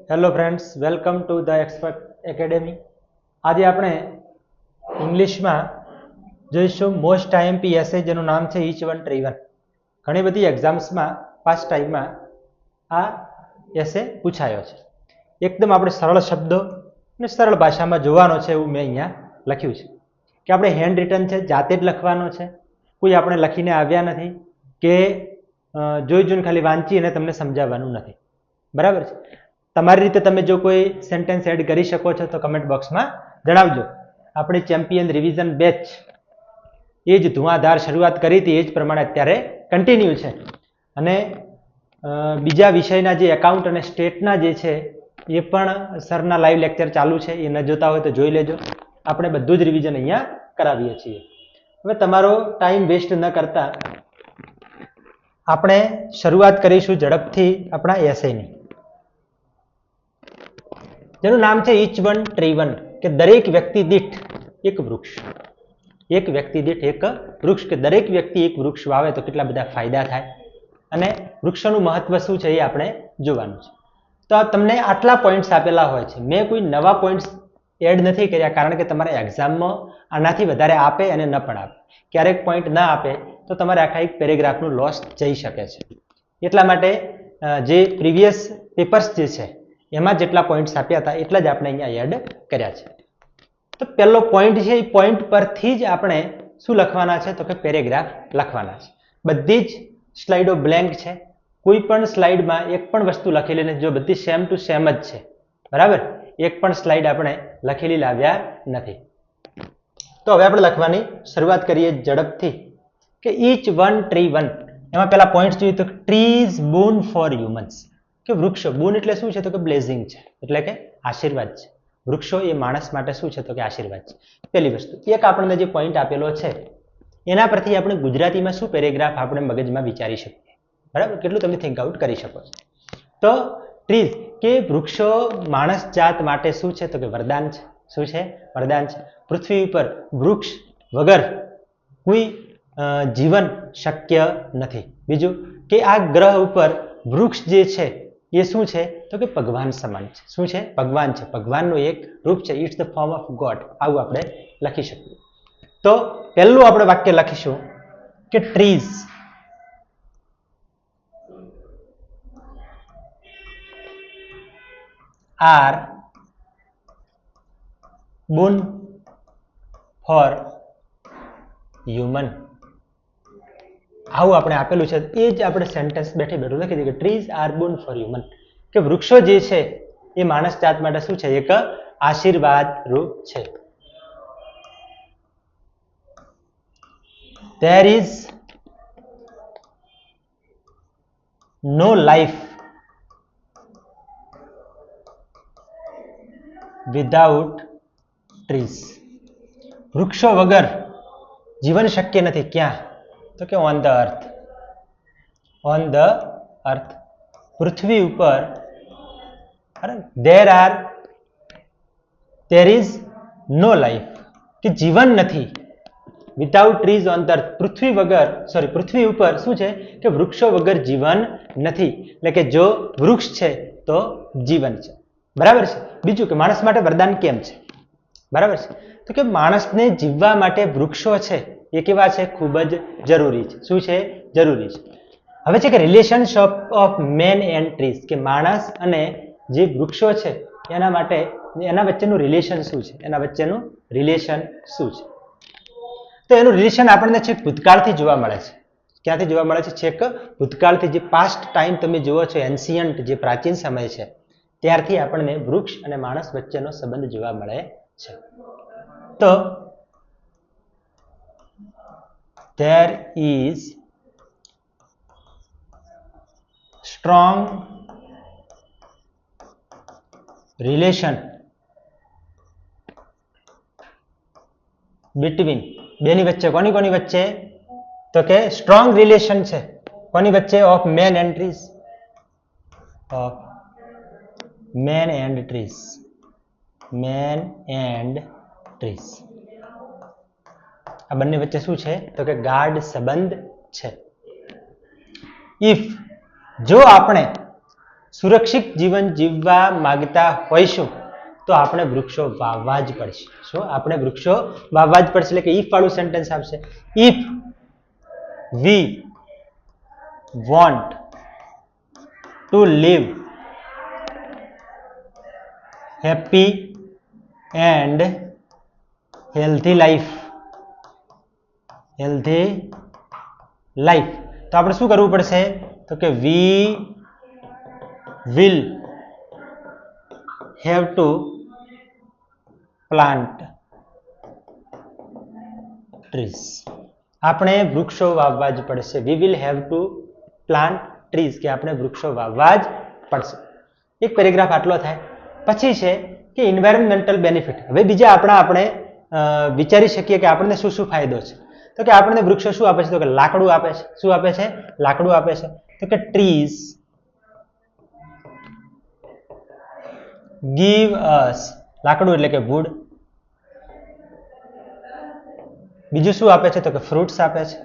Hello friends, welcome to the expert academy. આજે આપણે ઇંગ્લિશમાં જોઈશું મોસ્ટ આઈએમપી એસે, જેનું નામ છે ઈચ વન ટ્રી વન. ઘણી બધી એક્ઝામ્સમાં પાસ્ટ ટાઈમમાં આ એસે પૂછાયો છે. એકદમ આપણે સરળ શબ્દો અને સરળ ભાષામાં જોવાનો છે એવું મેં અહીંયા લખ્યું છે કે આપણે હેન્ડ રિટન છે, જાતે જ લખવાનો છે. કોઈ આપણે લખીને આવ્યા નથી કે જોઈને ખાલી વાંચી અને તમને સમજાવવાનું નથી. બરાબર છે? તમારી રીતે તમે જો કોઈ સેન્ટેન્સ એડ કરી શકો છો તો કમેન્ટ બોક્સમાં જણાવજો. આપણી ચેમ્પિયન રિવિઝન બેચ એ જ ધુઆધાર શરૂઆત કરી હતી, એ જ પ્રમાણે અત્યારે કન્ટિન્યુ છે. અને બીજા વિષયના જે એકાઉન્ટ અને સ્ટેટના જે છે એ પણ સરના લાઈવ લેક્ચર ચાલુ છે. એ ન જોતા હોય તો જોઈ લેજો. આપણે બધું જ રિવિઝન અહીંયા કરાવીએ છીએ. હવે તમારો ટાઈમ વેસ્ટ ન કરતા આપણે શરૂઆત કરીશું ઝડપથી આપણા એસેની, જેનું નામ છે ઈચ વન ટ્રી વન, કે દરેક વ્યક્તિ દીઠ એક વૃક્ષ. એક વ્યક્તિ દીઠ એક વૃક્ષ, કે દરેક વ્યક્તિ એક વૃક્ષ વાવે તો કેટલા બધા ફાયદા થાય અને વૃક્ષોનું મહત્વ શું છે એ આપણે જોવાનું છે. તો તમને આટલા પોઈન્ટ્સ આપેલા હોય છે. મેં કોઈ નવા પોઈન્ટ્સ એડ નથી કર્યા, કારણ કે તમારા એક્ઝામમાં આનાથી વધારે આપે અને ન પણ આપે. ક્યારેક પોઈન્ટ ના આપે તો તમારે આખા એક પેરેગ્રાફનું લોસ જઈ શકે છે. એટલા માટે જે પ્રીવિયસ પેપર્સ જે છે એમાં જેટલા પોઈન્ટ્સ આપ્યા હતા એટલા જ આપણે અહીંયા એડ કર્યા છે. તો પહેલો પોઈન્ટ છે, એ પોઈન્ટ પરથી જ આપણે શું લખવાના છે તો કે પેરેગ્રાફ લખવાના છે. બધી જ સ્લાઇડો બ્લેન્ક છે. કોઈ પણ સ્લાઇડમાં એક પણ વસ્તુ લખેલી નથી. જો બધી સેમ ટુ સેમ જ છે, બરાબર, એક પણ સ્લાઇડ આપણે લખેલી લાવ્યા નથી. તો હવે આપણે લખવાની શરૂઆત કરીએ ઝડપથી કે ઈચ વન ટ્રી વન. એમાં પહેલા પોઈન્ટ જોઈએ તો ટ્રીઝ બોન ફોર હ્યુમન્સ, કે વૃક્ષો. બોન એટલે શું છે તો કે બ્લેઝિંગ છે, એટલે કે આશીર્વાદ છે. વૃક્ષો એ માણસ માટે શું છે તો કે આશીર્વાદ છે. પહેલી વસ્તુ. એક આપણને જે પોઈન્ટ આપેલો છે એના પરથી આપણે ગુજરાતીમાં શું પેરેગ્રાફ આપણે મગજમાં વિચારી શકીએ, બરાબર, કેટલું તમે થિંક આઉટ કરી શકો છો. તો ટ્રીઝ, કે વૃક્ષો માણસ જાત માટે શું છે તો કે વરદાન છે. શું છે? વરદાન છે. પૃથ્વી ઉપર વૃક્ષ વગર કોઈ જીવન શક્ય નથી. બીજું કે આ ગ્રહ ઉપર વૃક્ષ જે છે એ શું છે તો કે ભગવાન સમાન છે. શું છે? ભગવાન છે. ભગવાનનું એક રૂપ છે. It's the form of God. આવું આપણે લખી શકીએ. તો પહેલું આપણે વાક્ય લખીશું કે trees are born for human. આવું આપણે આપેલું છે, એ જ આપણે સેન્ટેન્સ બેઠે બેઠું લખી દઈએ કે trees are born for human, કે વૃક્ષો જે છે એ માણસ જાત માટે શું છે? એક આશીર્વાદ રૂપ છે. There is no life without trees. વૃક્ષો વગર જીવન શક્ય નથી. ક્યાં તો કે on the earth. On the earth, પૃથ્વી ઉપર. there is no life, કે જીવન નથી. Without trees on the earth, પૃથ્વી વગર, સોરી, પૃથ્વી ઉપર શું છે કે વૃક્ષો વગર જીવન નથી. એટલે કે જો વૃક્ષ છે તો જીવન છે. બરાબર છે? બીજું કે માણસ માટે વરદાન કેમ છે? બરાબર છે? તો કે માણસને જીવવા માટે વૃક્ષો છે એ કેવા છે? ખૂબ જ જરૂરી છે. શું છે? જરૂરી છે. હવે છે કે relationship of man and trees, કે માણસ અને જે વૃક્ષો છે એના માટે એના વચ્ચેનું રિલેશન શું છે? એના વચ્ચેનું રિલેશન શું છે? તો એનું રિલેશન આપણને છેક ભૂતકાળથી જોવા મળે છે. ક્યાંથી જોવા મળે છે? છેક ભૂતકાળથી. જે પાસ્ટ ટાઈમ તમે જુઓ છો, એન્શિયન્ટ, જે પ્રાચીન સમય છે, ત્યારથી આપણને વૃક્ષ અને માણસ વચ્ચેનો સંબંધ જોવા મળે છે. તો there is strong relation between, બેની વચ્ચે, કોની વચ્ચે તો કે સ્ટ્રોંગ રિલેશન છે. કોની વચ્ચે? Of man and trees. Of man and trees. Man and trees, આ બંને વચ્ચે શું છે તો કે ગાઢ સંબંધ છે. ઇફ, જો આપણે સુરક્ષિત જીવન જીવવા માંગતા હોઈશું તો આપણે વૃક્ષો વાવવા જ પડશે. શું આપણે વૃક્ષો વાવવા જ પડશે? એટલે કે ઇફ વાળું સેન્ટેન્સ આવશે. If we want to live happy and healthy life, તો આપણે શું કરવું પડશે? તો કે we will have to plant trees. આપણે વૃક્ષો વાવવા જ પડશે. We will have to plant trees, કે આપણે વૃક્ષો વાવવા જ પડશે. એક પેરેગ્રાફ આટલો થાય. પછી છે કે એન્વાયરમેન્ટલ બેનિફિટ. હવે બીજા આપણે વિચારી શકીએ કે આપણને શું શું ફાયદો છે. તો કે આપણને વૃક્ષો શું આપે છે? તો કે લાકડું આપે છે. શું આપે છે? લાકડું આપે છે. તો કે ટ્રીઝ ગીવ અસ, લાકડું એટલે કે વુડ. બીજું શું આપે છે? તો કે ફ્રૂટ્સ આપે છે.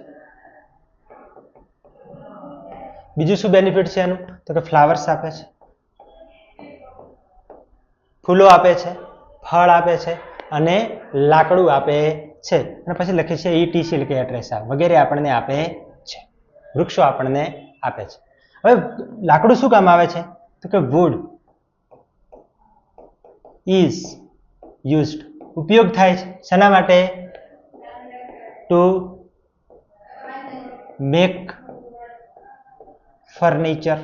બીજું શું બેનિફિટ છે એનું? તો કે ફ્લાવર્સ આપે છે, ફૂલો આપે છે, ફળ આપે છે અને લાકડું આપે છે. અને પછી લખે છે ETC એટલે કે એટ્રેસા વગેરે આપણને આપે છે. વૃક્ષો આપણને આપે છે. હવે લાકડું શું કામ આવે છે? તો કે વુડ ઇઝ યુઝડ, ઉપયોગ થાય છે. શેના માટે? To make furniture.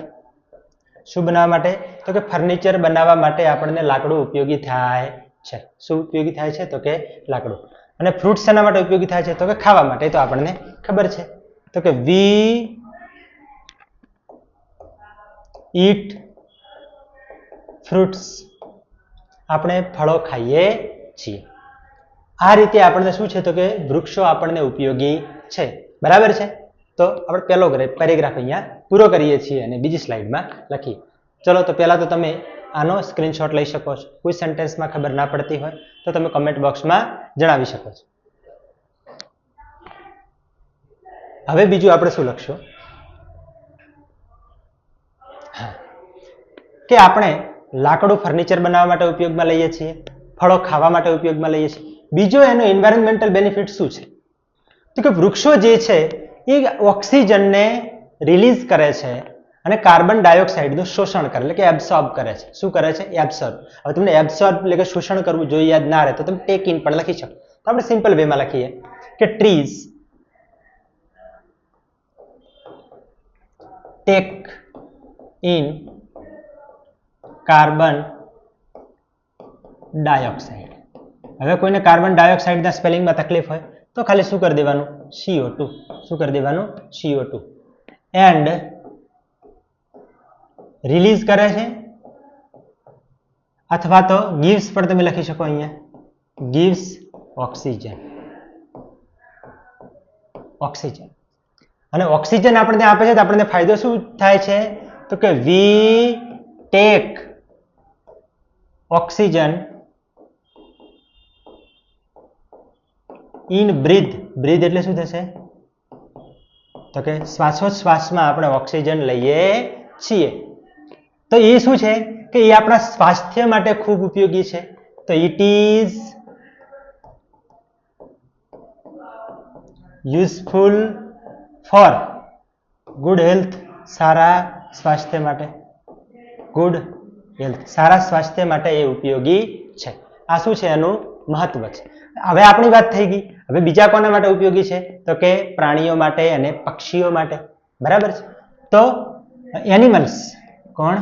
શું બનાવવા માટે? તો કે ફર્નિચર બનાવવા માટે આપણને લાકડું ઉપયોગી થાય છે. શું ઉપયોગી થાય છે? તો કે લાકડું. અને ફ્રૂટ શેના માટે ઉપયોગી થાય છે? તો કે ખાવા માટે. તો આપણને ખબર છે. તો કે વી ઈટ ફ્રૂટ્સ, આપણે ફળો ખાઈએ છીએ. આ રીતે આપણને શું છે? તો કે વૃક્ષો આપણને ઉપયોગી છે. બરાબર છે. તો આપણે પહેલો પેરેગ્રાફ અહીંયા પૂરો કરીએ છીએ અને બીજી સ્લાઇડમાં લખીએ. ચલો, તો પહેલા તો તમે આનો સ્ક્રીનશોટ લઈ શકો છો. કોઈ સેન્ટેન્સમાં ખબર ના પડતી હોય તો તમે કમેન્ટ બોક્સમાં જણાવી શકો છો. હવે બીજું આપણે શું લખશું કે આપણે લાકડું ફર્નિચર બનાવવા માટે ઉપયોગમાં લઈએ છીએ, ફળો ખાવા માટે ઉપયોગમાં લઈએ છીએ. બીજો એનો એન્વાયરમેન્ટલ બેનિફિટ શું છે? તો કે વૃક્ષો જે છે એ ઓક્સિજનને રિલીઝ કરે છે અને કાર્બન ડાયોક્સાઇડનું શોષણ કરે, એટલે કે એબ્સોર્બ કરે છે. શું કરે છે? એબ્સોર્બ. હવે તમને એબ્સોર્બ એટલે કે શોષણ કરવું જોઈએ યાદ ના રહે તો તમે ટેક ઇન પણ લખી શકો. તો આપણે સિમ્પલ વેમાં લખીએ કે trees tech in carbon dioxide. હવે કોઈને કાર્બન ડાયોક્સાઇડના સ્પેલિંગમાં તકલીફ હોય તો ખાલી શું કરી દેવાનું? CO2. શું કરી દેવાનું? CO2. એન્ડ રિલીઝ કરે છે, અથવા તો ગિવ્સ પણ તમે લખી શકો અહીંયા. Gives oxygen. ઓક્સિજન. અને ઓક્સિજન આપણને આપે છે તો આપણને ફાયદો શું થાય છે? તો કે we take oxygen in breath. Breath એટલે શું થશે? તો કે શ્વાસોચ્છ્વાસમાં આપણે ઓક્સિજન લઈએ છીએ. તો એ શું છે કે એ આપણા સ્વાસ્થ્ય માટે ખૂબ ઉપયોગી છે. તો it is useful for good health. સારા સ્વાસ્થ્ય માટે. ગુડ હેલ્થ, સારા સ્વાસ્થ્ય માટે એ ઉપયોગી છે. આ શું છે? એનું મહત્વ છે. હવે આપણી વાત થઈ ગઈ. હવે બીજા કોના માટે ઉપયોગી છે? તો કે પ્રાણીઓ માટે અને પક્ષીઓ માટે. બરાબર છે. તો એનિમલ્સ. કોણ?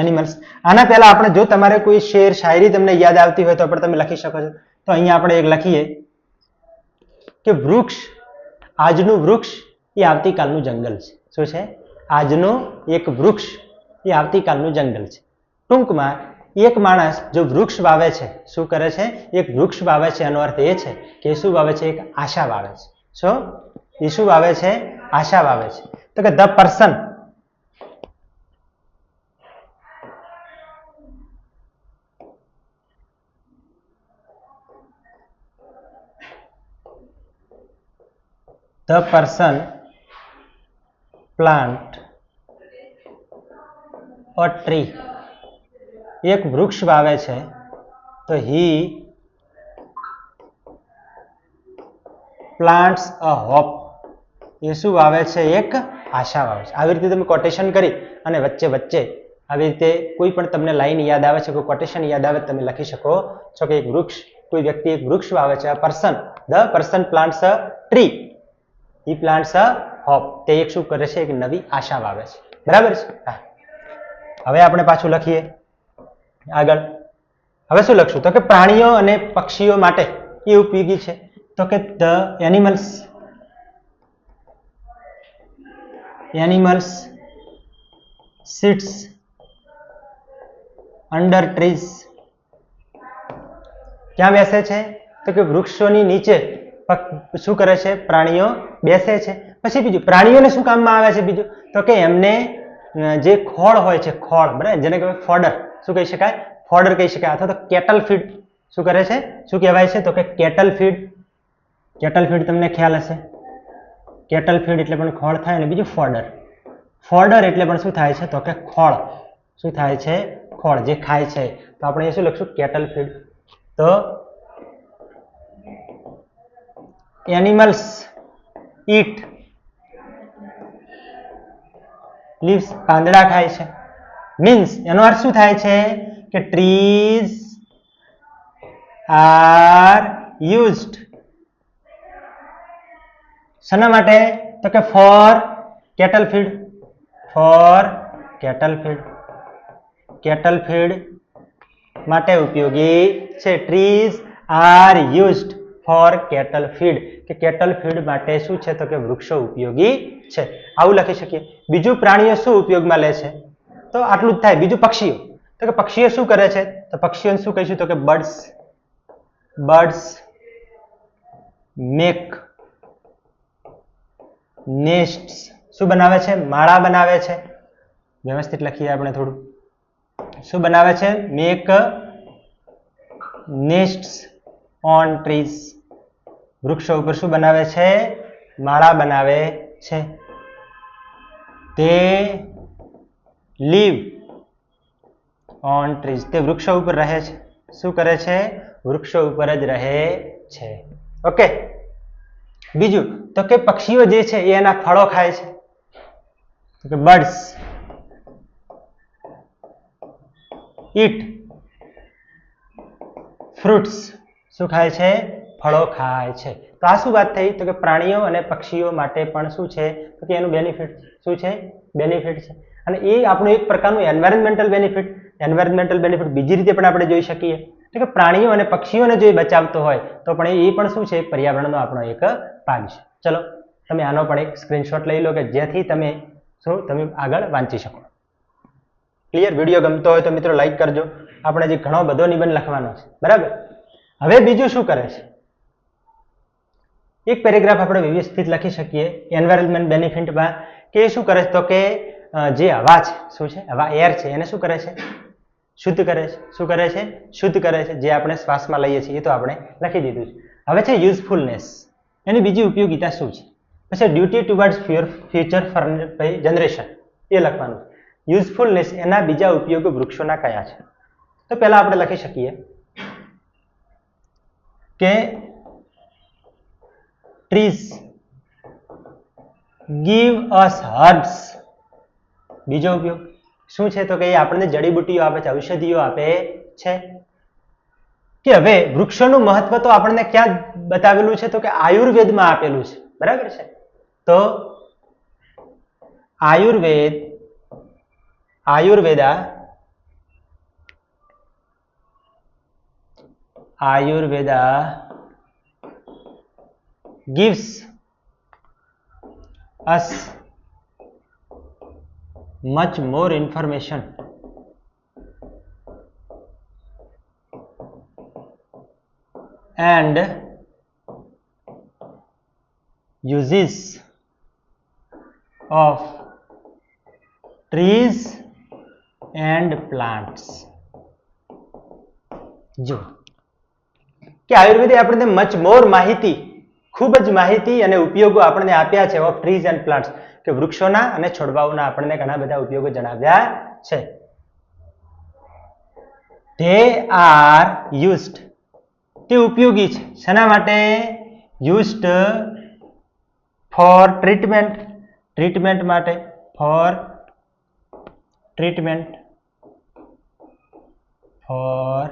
એનિમલ્સ. આના પહેલા આપણે જો તમારે કોઈ શેર શાયરી તમને યાદ આવતી હોય તો પણ તમે લખી શકો છો. તો અહીંયા આપણે એક લખીએ કે વૃક્ષ, આજનું વૃક્ષ એ આવતીકાલનું જંગલ છે. શું છે? આજનું એક વૃક્ષ એ આવતીકાલનું જંગલ છે. ટૂંકમાં એક માણસ જો વૃક્ષ વાવે છે, શું કરે છે? એક વૃક્ષ વાવે છે, એનો અર્થ એ છે કે શું વાવે છે? એક આશા વાવે છે. શું? એ શું વાવે છે? આશા વાવે છે. તો કે the person plant a tree, એક વૃક્ષ વાવે છે તો હી પ્લાન્ટ્સ અ હોપ, એ શું વાવે છે? એક આશા વાવે છે. આવી રીતે તમે કોટેશન કરી અને વચ્ચે વચ્ચે આવી રીતે કોઈ પણ તમને લાઈન યાદ આવે છે, કોઈ કોટેશન યાદ આવે તમે લખી શકો છો કે એક વૃક્ષ, કોઈ વ્યક્તિ એક વૃક્ષ વાવે છે. The person plants a tree, he plants a hope, તે એક શું કરે છે? એક નવી આશા વાવે છે. બરાબર છે? હા. હવે આપણે પાછું લખીએ આગળ. હવે શું લખશું? તો કે પ્રાણીઓ અને પક્ષીઓ માટે એ ઉપયોગી છે. તો કે the animals sits under trees, ક્યાં બેસે છે? તો કે વૃક્ષોની નીચે શું કરે છે? પ્રાણીઓ બેસે છે. પછી બીજું, પ્રાણીઓને શું કામમાં આવે છે? બીજું તો કે એમને જે ખોળ હોય છે, ખોળ, બરાબર, જેને કહેવાય ફોડર, શું કહી શકાય? ફોડર કહી શકાય. અથવા તો કેટલ ફીડ શું કરે છે? શું કહેવાય છે? તો કે કેટલ ફીડ. કેટલ ફીડ તમને ખ્યાલ હશે. કેટલ ફીડ એટલે પણ ખોળ થાય, અને બીજું ફોડર. ફોડર એટલે પણ શું થાય છે? તો કે ખોળ. શું થાય છે? ખોળ, જે ખાય છે. તો આપણે એ શું લખશું? Cattle feed. તો એનિમલ્સ ઈટ લીવ્સ, પાંદડા ખાય છે. મીન્સ એનો અર્થ શું થાય છે? કે ટ્રીઝ આર યુઝડ શેના માટે? તો કે for cattle feed. For cattle feed. Cattle feed માટે ઉપયોગી છે. Trees are used for cattle feed, કે કેટલ ફીડ માટે શું છે? તો કે વૃક્ષો ઉપયોગી છે. આવું લખી શકીએ. બીજું, પ્રાણીઓ શું ઉપયોગમાં લે છે? તો આટલું જ થાય. બીજું, પક્ષીઓ. તો કે પક્ષીઓ શું કરે છે? તો પક્ષીઓને શું કહીશું? તો કે બર્ડ્સ મેક નેસ્ટ્સ, શું બનાવે છે? માળા બનાવે છે. વ્યવસ્થિત લખીએ આપણે થોડું. શું બનાવે છે? મેક નેસ્ટ્સ ઓન ટ્રીઝ, વૃક્ષો ઉપર શું બનાવે છે? માળા બનાવે છે. તે લીવ ઓન ટ્રીઝ, તે વૃક્ષો ઉપર રહે છે. શું કરે છે? વૃક્ષો ઉપર જ રહે છે. ઓકે. બીજું, તો કે પક્ષીઓ જે છે એ એના ફળો ખાય છે. તો કે બર્ડ્સ ઈટ ફ્રૂટ્સ, શું ખાય છે? ફળો ખાય છે. તો આ શું વાત થઈ? તો કે પ્રાણીઓ અને પક્ષીઓ માટે પણ શું છે? તો કે એનું બેનિફિટ શું છે? બેનિફિટ છે. અને એ આપણું એક પ્રકારનું એન્વાયરમેન્ટલ બેનિફિટ. એન્વાયરમેન્ટલ બેનિફિટ બીજી રીતે પણ આપણે જોઈ શકીએ. તો કે પ્રાણીઓ અને પક્ષીઓને જો બચાવતો હોય તો પણ એ પણ શું છે? પર્યાવરણનો આપણો એક ભાગ છે. ચલો, તમે આનો પણ એક સ્ક્રીનશોટ લઈ લો કે જેથી તમે આગળ વાંચી શકો. ક્લિયર? વિડીયો ગમતો હોય તો મિત્રો લાઈક કરજો. આપણે જે ઘણો બધો નિબંધ લખવાનો છે. બરાબર. હવે બીજું શું કરે છે? એક પેરેગ્રાફ આપણે વ્યવસ્થિત લખી શકીએ એન્વાયરમેન્ટ બેનિફિટમાં, કે શું કરે છે? તો કે જે હવા છે, શું છે? હવા, એર છે, એને શું કરે છે? શુદ્ધ કરે છે. શું કરે છે? શુદ્ધ કરે છે. જે આપણે શ્વાસમાં લઈએ છીએ એ તો આપણે લખી દીધું છે. હવે છે યુઝફુલનેસ, એની બીજી ઉપયોગિતા શું છે? પછી ડ્યુટી ટુવર્ડ્સ ફ્યુચર જનરેશન, એ લખવાનું. યુઝફુલનેસ, એના બીજા ઉપયોગો વૃક્ષોના કયા છે? તો પહેલા આપણે લખી શકીએ કે ટ્રીઝ ગીવ અસ હર્બ્સ. બીજો ઉપયોગ શું છે? તો કે એ આપણને જડીબુટ્ટીઓ આપે છે, ઔષધિઓ આપે છે. કે હવે વૃક્ષોનું મહત્વ તો આપણને ક્યાં બતાવેલું છે? તો કે આયુર્વેદમાં આપેલું છે. બરાબર છે? તો Ayurveda gives us much more information and uses of trees and plants. જો કે આયુર્વેદે આપણને મચ મોર માહિતી, ખૂબ જ માહિતી અને ઉપયોગો આપણને આપ્યા છે ઓફ ટ્રીઝ એન્ડ પ્લાન્ટ્સ, કે વૃક્ષોના અને છોડવાઓના આપણને ઘણા બધા ઉપયોગો જણાવ્યા છે. ધે આર યુઝડ, તે ઉપયોગી છે. શેના માટે? યુઝડ ફોર ટ્રીટમેન્ટ, ટ્રીટમેન્ટ માટે, for treatment, for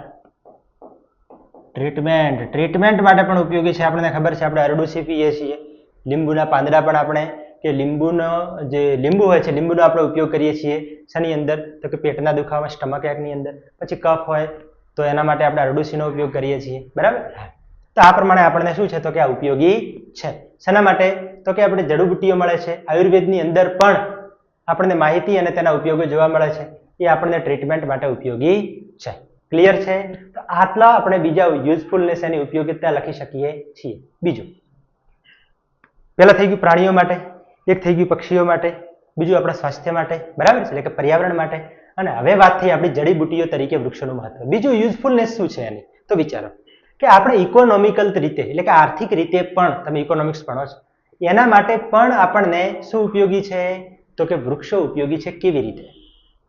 treatment, treatment માટે પણ ઉપયોગી છે. આપણને ખબર છે, આપણે અરડુસી પીએ છીએ, લીંબુના પાંદડા પણ આપણે કે લીંબુનો જે લીંબુ હોય છે, લીંબુનો આપણે ઉપયોગ કરીએ છીએ શાની અંદર? તો કે પેટના દુખાવા, સ્ટમક એકની અંદર. પછી કફ હોય તો એના માટે આપણે અરડુસીનો ઉપયોગ કરીએ છીએ, બરાબર. તો આ પ્રમાણે આપણને શું છે? તો કે આ ઉપયોગી છે. શેના માટે? તો કે આપણે જડીબુટ્ટીઓ મળે છે, આયુર્વેદની અંદર પણ આપણને માહિતી અને તેના ઉપયોગો જોવા મળે છે, એ આપણને ટ્રીટમેન્ટ માટે ઉપયોગી છે. ક્લિયર છે? તો આટલા આપણે બીજા યુઝફુલનેસ એની ઉપયોગિતા લખી શકીએ છીએ. બીજું, પહેલા થઈ ગયું પ્રાણીઓ માટે, એક થઈ ગયું પક્ષીઓ માટે, બીજું આપણા સ્વાસ્થ્ય માટે, બરાબર છે, એટલે કે પર્યાવરણ માટે. અને હવે વાત થઈ આપણી જડીબુટ્ટીઓ તરીકે વૃક્ષોનું મહત્વ. બીજું યુઝફુલનેસ શું છે એની? તો વિચારો કે આપણે ઇકોનોમિકલ રીતે, એટલે કે આર્થિક રીતે પણ, તમે ઇકોનોમિક્સ ભણો છો, એના માટે પણ આપણને શું ઉપયોગી છે? તો કે વૃક્ષો ઉપયોગી છે. કેવી રીતે?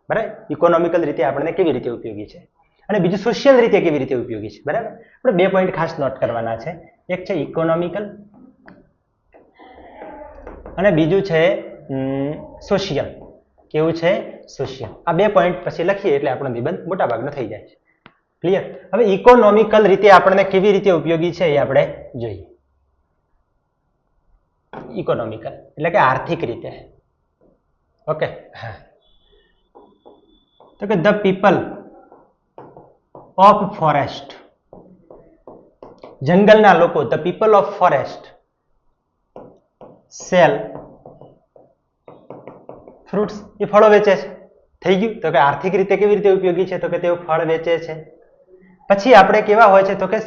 બરાબર, ઇકોનોમિકલ રીતે આપણને કેવી રીતે ઉપયોગી છે, અને બીજું સોશિયલ રીતે કેવી રીતે ઉપયોગી છે. બરાબર, આપણે 2 પોઈન્ટ ખાસ નોટ કરવાના છે. એક છે ઇકોનોમિકલ અને બીજું છે સોશિયલ. કેવું છે? સોશિયલ. આ 2 પોઈન્ટ પછી લખીએ એટલે આપણો નિબંધ મોટા ભાગનો થઈ જાય છે. ક્લિયર? હવે ઇકોનોમિકલ રીતે આપણને કેવી રીતે ઉપયોગી છે એ આપણે જોઈએ. ઇકોનોમિકલ એટલે કે આર્થિક રીતે. ઓકે, હા, તો કે ધ પીપલ ઓફ ફોરેસ્ટ, જંગલના લોકો, the people of forest sell fruits, એ ફળો વેચે છે. થઈ ગયું? તો કે આર્થિક રીતે કેવી રીતે ઉપયોગી છે? તો કે તેઓ ફળ વેચે છે. પછી આપણે કેવા હોય છે? તો કે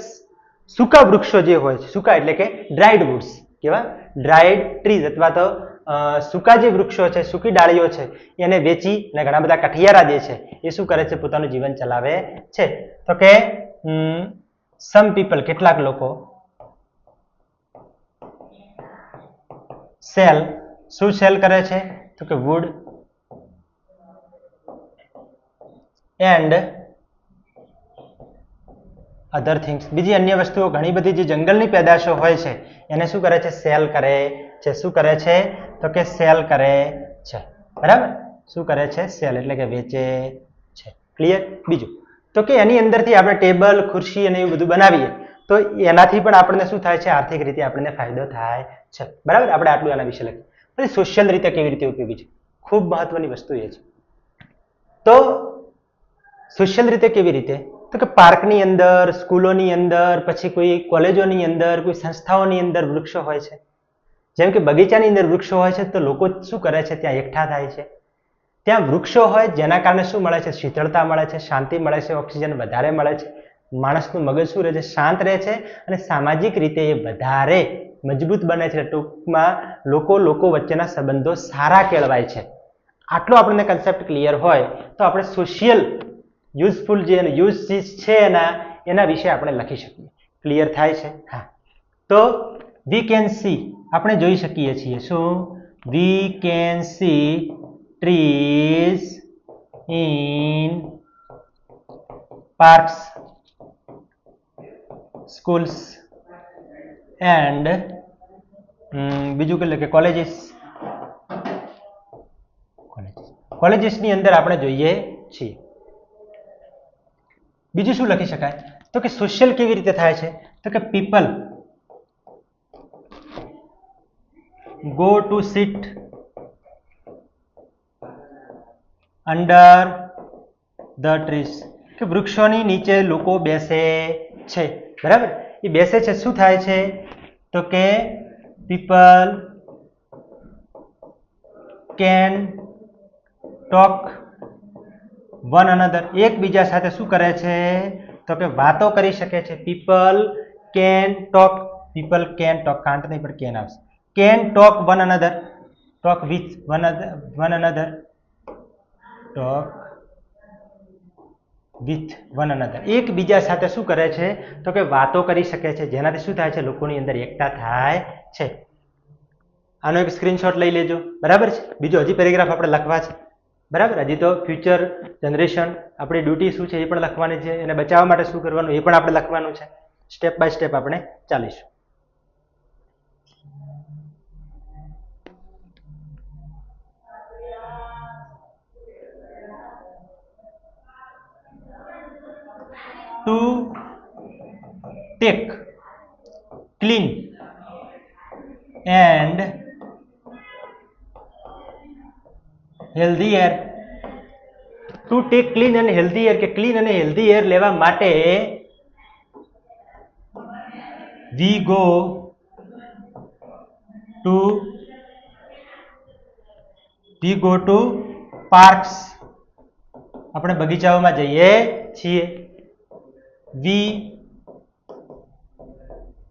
સૂકા વૃક્ષો જે હોય છે, સૂકા એટલે કે ડ્રાઈડ વુડ્સ, કેવા? ડ્રાઈડ ટ્રીઝ અથવા તો સૂકા જે વૃક્ષો છે, સૂકી ડાળીઓ છે, એને વેચી અને ઘણા બધા કઠિયારા જે છે એ શું કરે છે? પોતાનું જીવન ચલાવે છે. તો કે સમ પીપલ, કેટલાક લોકો, સેલ, શું સેલ કરે છે? તો કે વુડ એન્ડ અધર થિંગ્સ, બીજી અન્ય વસ્તુઓ, ઘણી બધી જે જંગલની પેદાશો હોય છે એને શું કરે છે? સેલ કરે છે. શું કરે છે? તો કે સેલ કરે છે. બરાબર, શું કરે છે? સેલ એટલે કે વેચે છે. ક્લિયર? બીજું, તો કે એની અંદરથી આપણે ટેબલ, ખુરશી અને એવું બધું બનાવીએ તો એનાથી પણ આપણને શું થાય છે? આર્થિક રીતે આપણને ફાયદો થાય છે. બરાબર, આપણે આટલું એના વિશે લખ્યું. પછી સોશિયલ રીતે કેવી રીતે ઉપયોગી છે? ખૂબ મહત્વની વસ્તુ એ છે. તો સોશિયલ રીતે કેવી રીતે? તો કે પાર્કની અંદર, સ્કૂલોની અંદર, પછી કોઈ કોલેજોની અંદર, કોઈ સંસ્થાઓની અંદર વૃક્ષો હોય છે. જેમ કે બગીચાની અંદર વૃક્ષો હોય છે તો લોકો શું કરે છે? ત્યાં એકઠા થાય છે. ત્યાં વૃક્ષો હોય જેના કારણે શું મળે છે? શીતળતા મળે છે, શાંતિ મળે છે, ઓક્સિજન વધારે મળે છે, માણસનું મગજ શું રહે છે? શાંત રહે છે, અને સામાજિક રીતે એ વધારે મજબૂત બને છે. ટૂંકમાં લોકો વચ્ચેના સંબંધો સારા કેળવાય છે. આટલો આપણને કન્સેપ્ટ ક્લિયર હોય તો આપણે સોશિયલ યુઝફુલ જે યુઝ છે એના વિશે આપણે લખી શકીએ. ક્લિયર થાય છે? હા. તો વી કેન સી, આપણે જોઈ શકીએ છીએ. શું? We can see trees in parks, schools and બીજું કે કોલેજીસ. કોલેજીસની અંદર આપણે જોઈએ છીએ. બીજું શું લખી શકાય? તો કે સોશિયલ કેવી રીતે થાય છે? તો કે people go to sit under the trees, કે વૃક્ષોની નીચે લોકો બેસે છે. બરાબર, એ બેસે છે. શું થાય છે? તો કે people can talk one another, એકબીજા સાથે શું કરે છે? તો કે વાતો કરી શકે છે. People can talk, people can talk, can't નહીં પણ કેન આવશે. Can talk one another, talk with one another, talk with one another, એકબીજા સાથે શું કરે છે? તો કે વાતો કરી શકે છે, જેનાથી શું થાય છે? લોકોની અંદર એકતા થાય છે. આનો એક સ્ક્રીનશોટ લઈ લેજો. બરાબર છે. બીજો હજી પેરેગ્રાફ આપણે લખવા છે. બરાબર. હજી તો ફ્યુચર જનરેશન આપણી ડ્યુટી શું છે એ પણ લખવાની છે, એને બચાવવા માટે શું કરવાનું એ પણ આપણે લખવાનું છે. સ્ટેપ બાય સ્ટેપ આપણે ચાલીશું. To take clean and healthy air. To take clean and healthy air, કે ક્લીન અને હેલ્ધી એર લેવા માટે વી ગો ટુ પાર્ક્સ. આપણે બગીચાઓમાં જઈએ છીએ. વી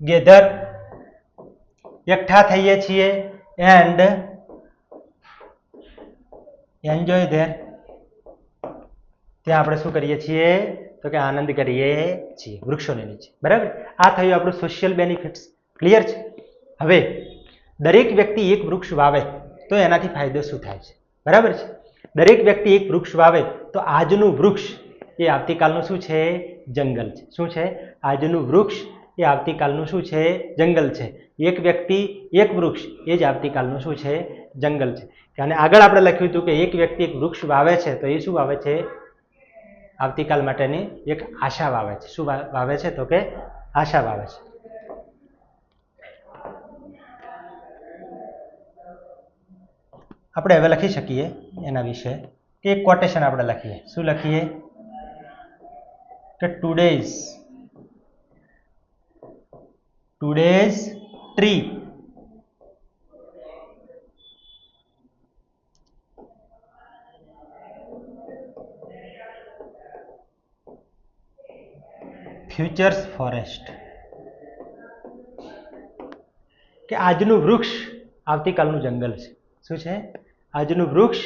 ગેધર, એકઠા થઈએ છીએ. એન્ડ એન્જોય ધેર, ત્યાં આપણે શું કરીએ છીએ તો કે આનંદ કરીએ છીએ વૃક્ષોની નીચે. બરાબર. આ થયું આપણું સોશિયલ બેનિફિટ્સ. ક્લિયર છે. હવે દરેક વ્યક્તિ એક વૃક્ષ વાવે તો એનાથી ફાયદો શું થાય છે? બરાબર છે. દરેક વ્યક્તિ એક વૃક્ષ વાવે તો આજનું વૃક્ષ એ આવતીકાલનું શું છે? જંગલ છે. શું છે? આજનું વૃક્ષ એ આવતીકાલનું શું છે? જંગલ છે. એક વ્યક્તિ એક વૃક્ષ એ જ આવતીકાલનું શું છે? જંગલ છે. અને આગળ આપણે લખ્યું હતું કે એક વ્યક્તિ એક વૃક્ષ વાવે છે તો એ શું વાવે છે? આવતીકાલ માટેની એક આશા વાવે છે. શું વાવે છે? તો કે આશા વાવે છે. આપણે હવે લખી શકીએ એના વિશે કે એક કોટેશન આપણે લખીએ. શું લખીએ? કે ટુડેઝ ટ્રી ફ્યુચર્સ ફોરેસ્ટ. કે આજનું વૃક્ષ આવતીકાલનું જંગલ છે. શું છે? આજનું વૃક્ષ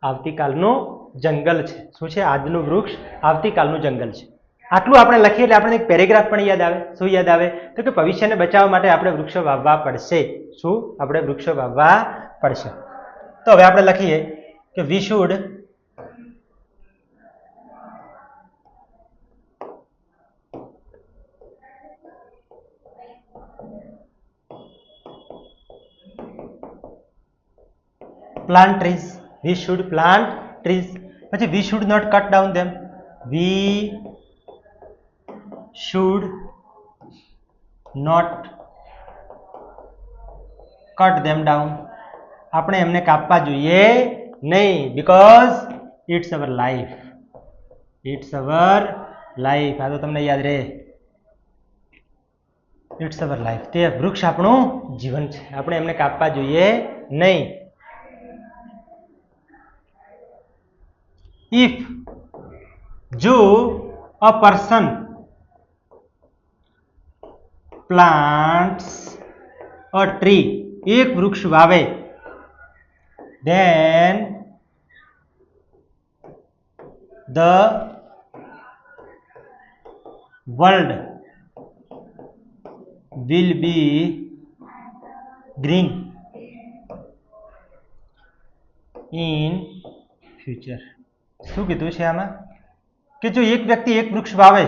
આવતીકાલનું જંગલ છે. શું છે? આજનું વૃક્ષ આવતીકાલનું જંગલ છે. આટલું આપણે લખીએ એટલે આપણે એક પેરેગ્રાફ પણ યાદ આવે. શું યાદ આવે? તો કે ભવિષ્યને બચાવવા માટે આપણે વૃક્ષો વાવવા પડશે. શું? આપણે વૃક્ષો વાવવા પડશે. તો હવે આપણે લખીએ કે we should plant trees. We should plant trees. પછી we should not cut down them. We should not cut them down. આપણે એમને કાપવા જોઈએ નહીં. because it's our life. It's our life. આ તો તમને યાદ રહે. It's our life. તે વૃક્ષ આપણું જીવન છે. આપણે એમને કાપવા જોઈએ નહીં. If જો a person plants a tree, એક વૃક્ષ વાવે, then the world will be green in future. શું કીધું છે આમાં? કે જો એક વ્યક્તિ એક વૃક્ષ વાવે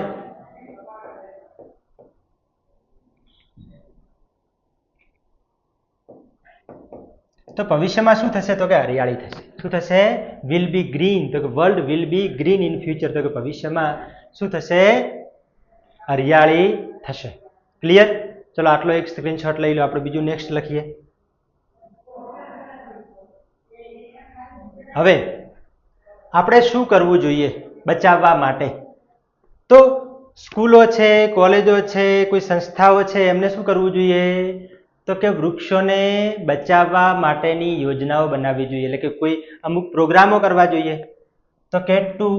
તો ભવિષ્યમાં શું થશે? તો કે હરિયાળી થશે. શું થશે? Will be green. તો કે world will be green in future. તો કે ભવિષ્યમાં શું થશે? હરિયાળી થશે. ક્લિયર? ચલો આટલો એક સ્ક્રીનશોટ લઈ લો. આપણે બીજું નેક્સ્ટ લખીએ. હવે આપણે શું કરવું જોઈએ બચાવવા માટે? તો સ્કૂલો છે, કોલેજો છે, કોઈ સંસ્થાઓ છે, એમને શું કરવું જોઈએ? તો કે વૃક્ષોને બચાવવા માટેની યોજનાઓ બનાવવી જોઈએ. એટલે કે કોઈ અમુક પ્રોગ્રામો કરવા જોઈએ. તો કે to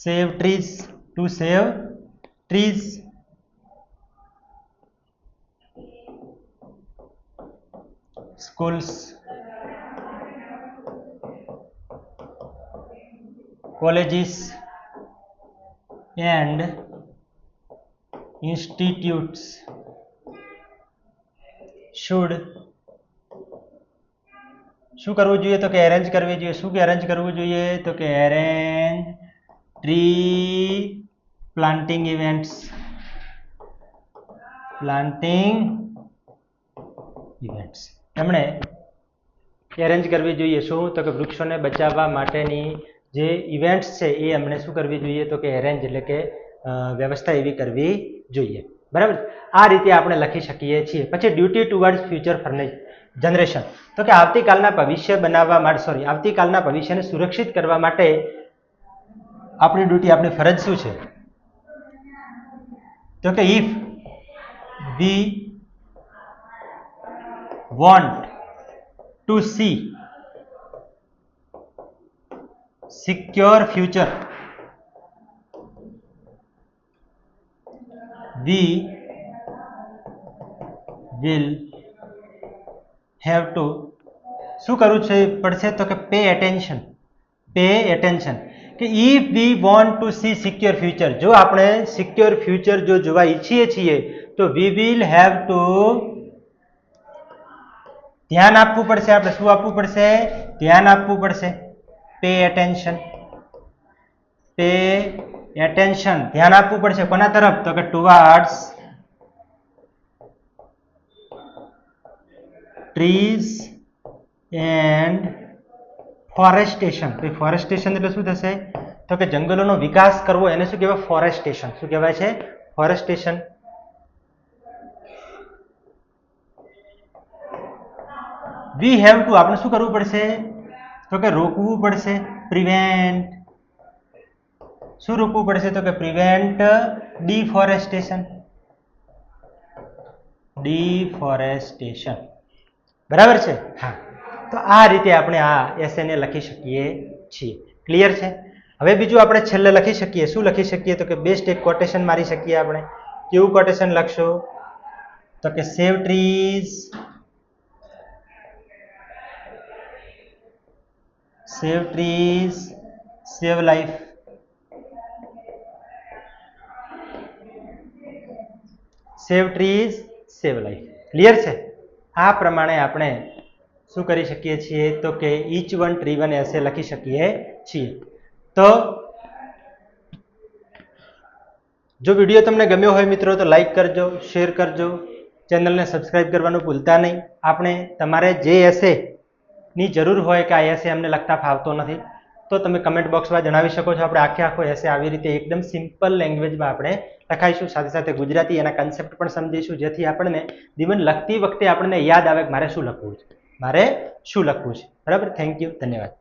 save trees. To save trees. schools, colleges and institutes should શું કરવું જોઈએ? તો કે એરેન્જ કરવી જોઈએ. શું કે એરેન્જ કરવું જોઈએ? તો કે arrange tree planting events. Planting events એમણે એરેન્જ કરવી જોઈએ. શું? તો કે વૃક્ષોને બચાવવા માટેની જે ઇવેન્ટ્સ છે એ એમણે શું કરવી જોઈએ? તો કે એરેન્જ એટલે કે વ્યવસ્થા એવી કરવી જોઈએ. બરાબર. આ રીતે આપણે લખી શકીએ છીએ. પછી ડ્યુટી ટુવર્ડ્સ ફ્યુચર જનરેશન. તો કે આવતીકાલના ભવિષ્ય બનાવવા માટે આવતીકાલના ભવિષ્યને સુરક્ષિત કરવા માટે આપણી ડ્યુટી, આપણી ફરજ શું છે? તો કે if we want two C secure future, we will have to શું કરવું છે પડશે? તો કે પે એટેન્શન. કે if we want two C secure future, જો આપણે સિક્યોર ફ્યુચર જો જોવા ઈચ્છીએ છીએ તો વી વિલ હેવ ટુ ધ્યાન આપવું પડશે. આપણે શું આપવું પડશે? ધ્યાન આપવું પડશે. Pay attention. ધ્યાન આપવું પડશે. કોના તરફ? તો કે towards trees and forestation. Forestation એટલે શું થશે? તો કે જંગલોનો વિકાસ કરવો, એને શું કહેવાય? ફોરેસ્ટેશન. શું કહેવાય છે? ફોરેસ્ટેશન. વી હેવ ટુ આપણે શું કરવું પડશે? તો કે રોકવું પડશે. પ્રિવેન્ટ. શું રોકવું પડશે? તો કે પ્રિવેન્ટ ડિફોરેસ્ટેશન. બરાબર છે? હા. તો આ રીતે આપણે આ એસેને લખી શકીએ છીએ. ક્લિયર છે? હવે બીજું આપણે છેલ્લે લખી શકીએ. શું લખી શકીએ? તો કે બેસ્ટ એક કોટેશન મારી શકીએ આપણે. કેવું કોટેશન લખશો? તો કે સેવ ટ્રીઝ, સેવ લાઈફ. સેવ ટ્રીઝ, સેવ લાઈફ. ક્લિયર છે? આ પ્રમાણે આપણે શું કરી શકીએ છીએ? તો કે ઈચ વન ટ્રી વન એસે લખી શકીએ છીએ. તો જો વિડીયો તમને ગમ્યો હોય મિત્રો તો લાઈક કરજો, શેર કરજો, ચેનલને સબસ્ક્રાઇબ કરવાનું ભૂલતા નહીં. આપણે તમારે જે એસે ની જરૂર હોય કે આ એસે અમને લખતા ફાવતો નથી તો તમે કમેન્ટ બોક્સમાં જણાવી શકો છો. આપણે આખો એસે આવી રીતે એકદમ સિમ્પલ લેંગ્વેજમાં આપણે લખાઈશું. સાથે સાથે ગુજરાતી એના કન્સેપ્ટ પણ સમજીશું, જેથી આપણને જીવન લખતી વખતે આપણને યાદ આવે કે મારે શું લખવું છે. બરાબર. Thank you. ધન્યવાદ.